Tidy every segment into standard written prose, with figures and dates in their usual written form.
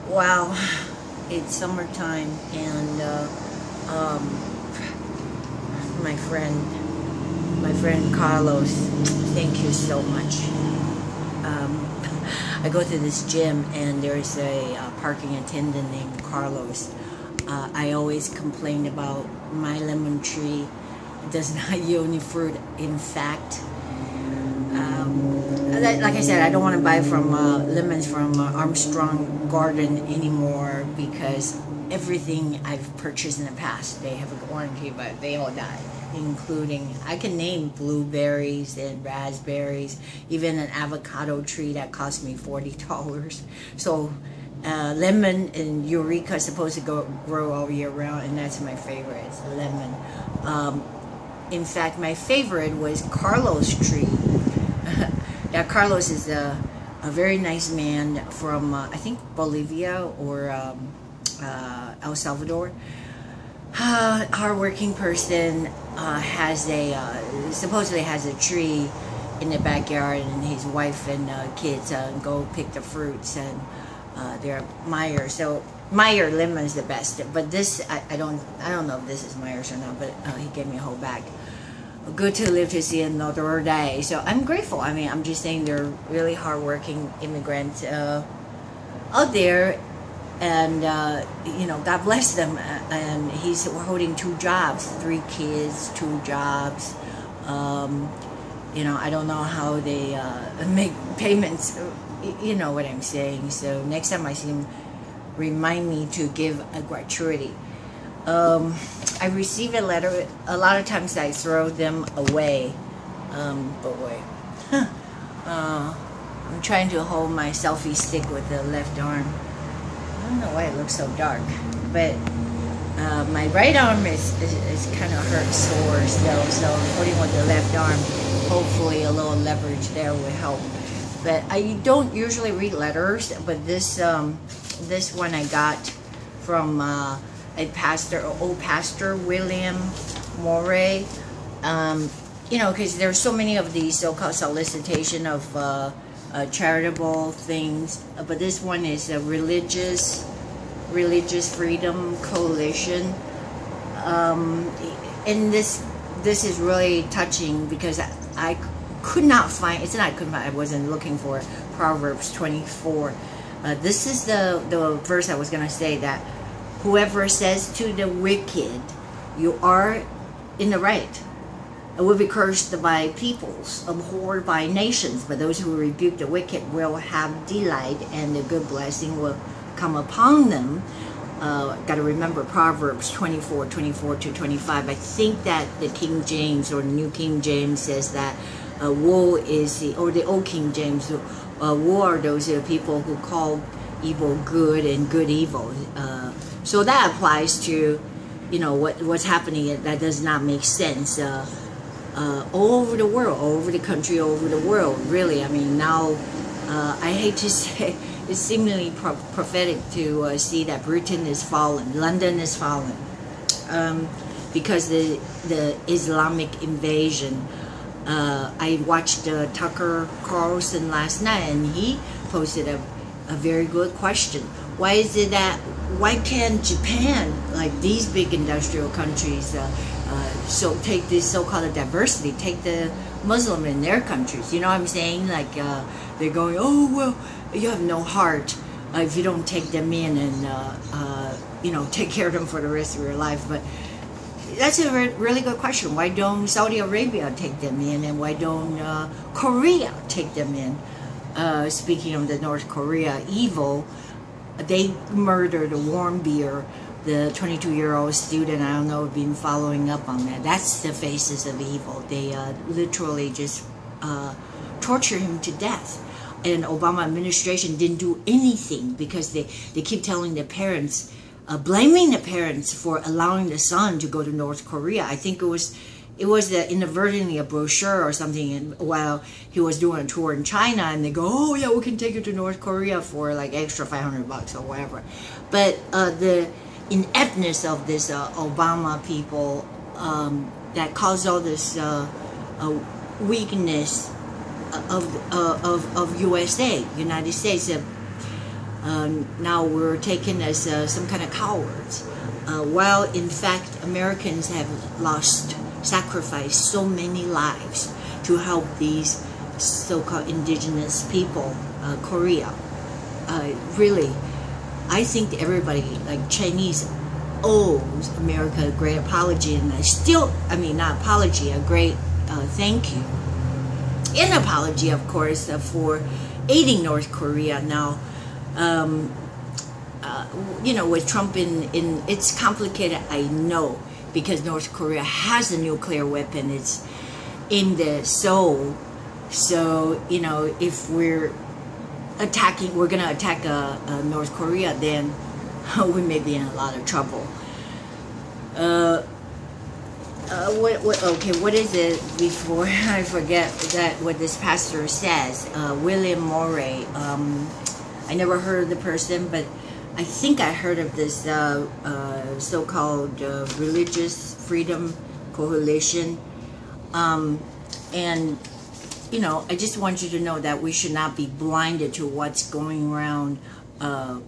Wow, it's summertime, and my friend Carlos, thank you so much. I go to this gym, and there's a parking attendant named Carlos. I always complain about my lemon tree does not yield any fruit. In fact, like I said, I don't want to buy from lemons from Armstrong Garden anymore, because everything I've purchased in the past, they have a warranty, but they all died, including, I can name blueberries and raspberries, even an avocado tree that cost me $40. So lemon and eureka is supposed to grow all year round, and that's my favorite. It's lemon. In fact, my favorite was Carlos tree. Yeah, Carlos is a very nice man from I think Bolivia or El Salvador. Hardworking person, has a supposedly has a tree in the backyard, and his wife and kids go pick the fruits, and they're Meyer. So Meyer lemon is the best, but this I don't know if this is Meyer's or not, but he gave me a whole bag. Good to live to see another day. So I'm grateful. I mean, I'm just saying, they're really hardworking immigrants out there, and you know, God bless them. And he's holding 2 jobs, 3 kids, 2 jobs. You know, I don't know how they make payments. You know what I'm saying. So next time I see him, remind me to give a gratuity. I receive a letter. A lot of times I throw them away. But wait. I'm trying to hold my selfie stick with the left arm. I don't know why it looks so dark. But my right arm is kind of hurt, sore still. So I'm holding with the left arm. Hopefully a little leverage there will help. But I don't usually read letters. But this one I got from old pastor William Moray. You know, because there's so many of these so-called solicitation of charitable things, but this one is a religious freedom coalition, and this is really touching, because I could not find, it's not I couldn't find, I wasn't looking for Proverbs 24. This is the verse I was going to say, that whoever says to the wicked, you are in the right, and will be cursed by peoples, abhorred by nations, but those who rebuke the wicked will have delight, and the good blessing will come upon them. Got to remember Proverbs 24:24-25. I think that the King James or New King James says that woe is or the Old King James, woe are those people who call evil good and good evil. So that applies to, you know, what's happening that does not make sense all over the world, all over the country, all over the world. Really, I mean, now I hate to say, it's seemingly prophetic to see that Britain is fallen, London is fallen, because the Islamic invasion. I watched Tucker Carlson last night, and he posted a very good question. Why is it that, why can't Japan, like these big industrial countries, so take this so-called diversity, take the Muslim in their countries? You know what I'm saying? Like they're going, oh well, you have no heart if you don't take them in and you know, take care of them for the rest of your life. But that's a really good question. Why don't Saudi Arabia take them in, and why don't Korea take them in? Speaking of the North Korea evil, they murdered Warren Beer, the 22-year-old student. I don't know if you've been following up on that. That's the faces of evil. They literally just torture him to death. And Obama administration didn't do anything, because they keep telling the parents, blaming the parents for allowing the son to go to North Korea. I think it was inadvertently a brochure or something while he was doing a tour in China, and they go, oh yeah, we can take you to North Korea for like extra $500 or whatever. But the ineptness of this Obama people that caused all this weakness of USA, United States. now we're taken as some kind of cowards. While in fact Americans have sacrificed so many lives to help these so-called indigenous people, Korea. Really, I think everybody, like Chinese, owes America a great apology, and not apology, a great thank you. An apology, of course, for aiding North Korea. Now, with Trump it's complicated, I know, because North Korea has a nuclear weapon. It's in the Seoul. So, if we're going to attack North Korea, then we may be in a lot of trouble. What is it before I forget what this pastor says? William Morey. I never heard of the person, but I think I heard of this so-called Religious Freedom Coalition. And I just want you to know that we should not be blinded to what's going around us.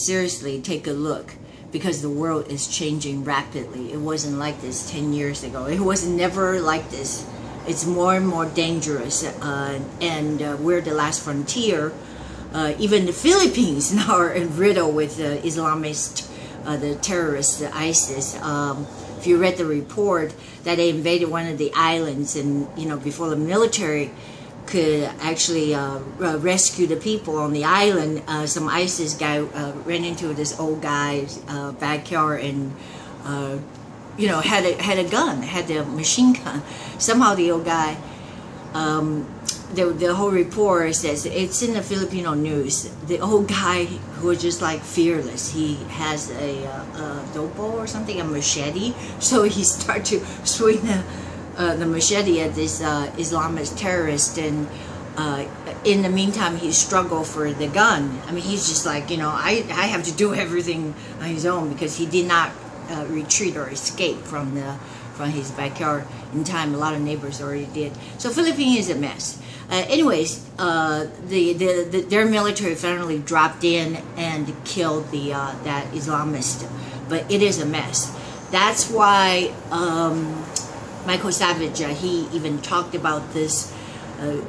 Seriously, take a look, because the world is changing rapidly. It wasn't like this 10 years ago. It was never like this. It's more and more dangerous, and we're the last frontier. Even the Philippines now are riddled with Islamist, the terrorists, the ISIS. If you read the report that they invaded one of the islands, and before the military could actually rescue the people on the island, some ISIS guy ran into this old guy's backyard and had a gun, had a machine gun. Somehow the old guy, the whole report says, it's in the Filipino news, the old guy who was just like fearless. He has a dopo or something, a machete, so he started to swing the machete at this Islamist terrorist, and in the meantime he struggled for the gun. I mean, he's just like, I have to do everything on his own, because he did not retreat or escape from his backyard in time. A lot of neighbors already did. So Philippines is a mess. Anyways, their military finally dropped in and killed that Islamist, but it is a mess. That's why Michael Savage, he even talked about this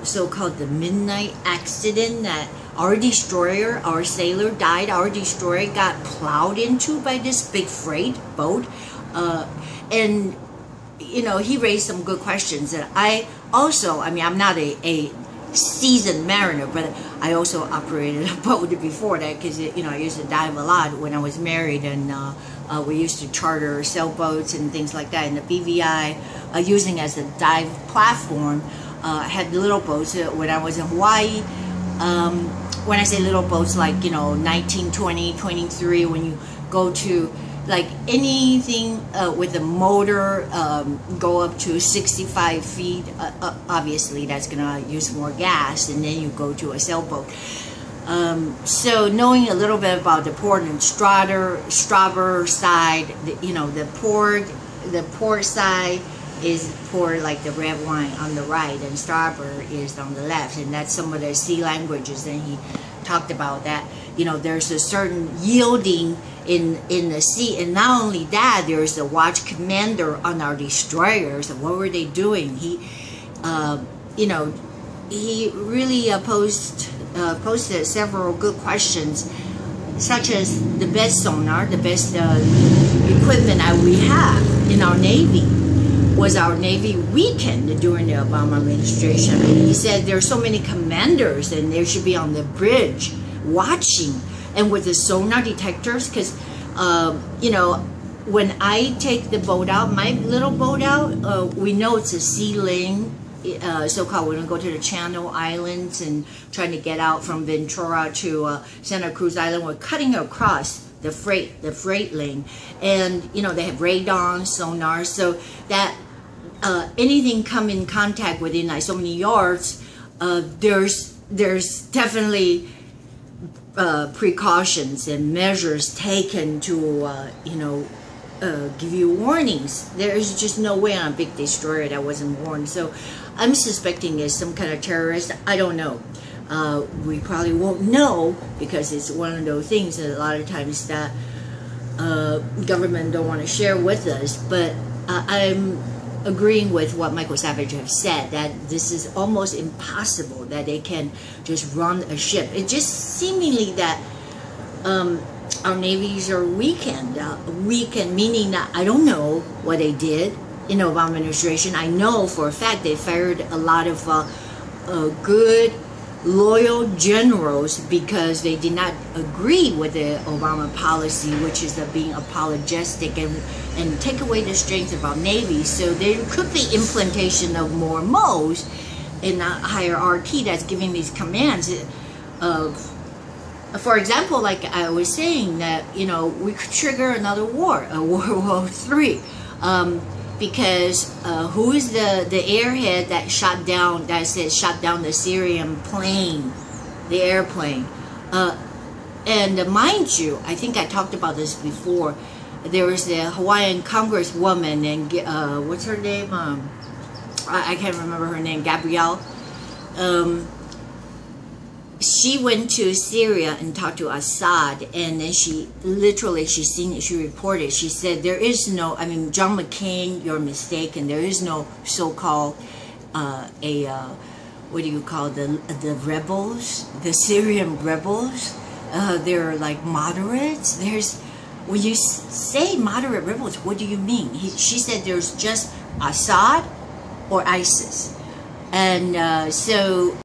so-called the midnight accident, that our destroyer, our sailor died, our destroyer got plowed into by this big freight boat, and he raised some good questions. And I'm not a seasoned mariner, but I also operated a boat before that, because I used to dive a lot when I was married, and we used to charter sailboats and things like that. And the BVI, using as a dive platform, had little boats. When I was in Hawaii, when I say little boats, like 19, 20, 23, when you go to like anything with a motor, go up to 65 feet, obviously that's gonna use more gas, and then you go to a sailboat. So knowing a little bit about the port and starboard side, the port side is pour like the red wine on the right, and starboard is on the left, and that's some of the sea languages. And he talked about that. There's a certain yielding in the sea, and not only that, there's a watch commander on our destroyers. And what were they doing? He really posted several good questions, such as the best sonar, the best equipment that we have in our Navy. Was our Navy weakened during the Obama administration? I mean, he said there are so many commanders, and they should be on the bridge watching, and with the sonar detectors, because when I take the boat out, my little boat out, we know it's a sea lane, so-called, when we go to the Channel Islands and trying to get out from Ventura to Santa Cruz Island, we're cutting across the freight lane, and they have radar, sonar, so that anything come in contact within like so many yards, there's definitely precautions and measures taken to give you warnings. There's just no way on a big destroyer that wasn't warned. So I'm suspecting it's some kind of terrorist. I don't know. We probably won't know because it's one of those things that a lot of times that government don't want to share with us. But I'm agreeing with what Michael Savage has said, that this is almost impossible that they can just run a ship. It just seemingly that our navies are weakened. Weakened meaning that I don't know what they did in the Obama administration. I know for a fact they fired a lot of good, loyal generals because they did not agree with the Obama policy, which is being apologetic and take away the strength of our Navy. So there could be implementation of more modes in a hierarchy that's giving these commands of, for example, like I was saying, that, you know, we could trigger another war, a World War III. Because who is the airhead that shot down the Syrian plane, the airplane? And mind you, I think I talked about this before. There was the Hawaiian Congresswoman, and what's her name? I can't remember her name. Gabrielle. She went to Syria and talked to Assad, and then she reported, she said, there is no, I mean, John McCain, you're mistaken, there is no so-called, what do you call the rebels, the Syrian rebels, they're like moderates. When you say moderate rebels, what do you mean? She said there's just Assad or ISIS. And so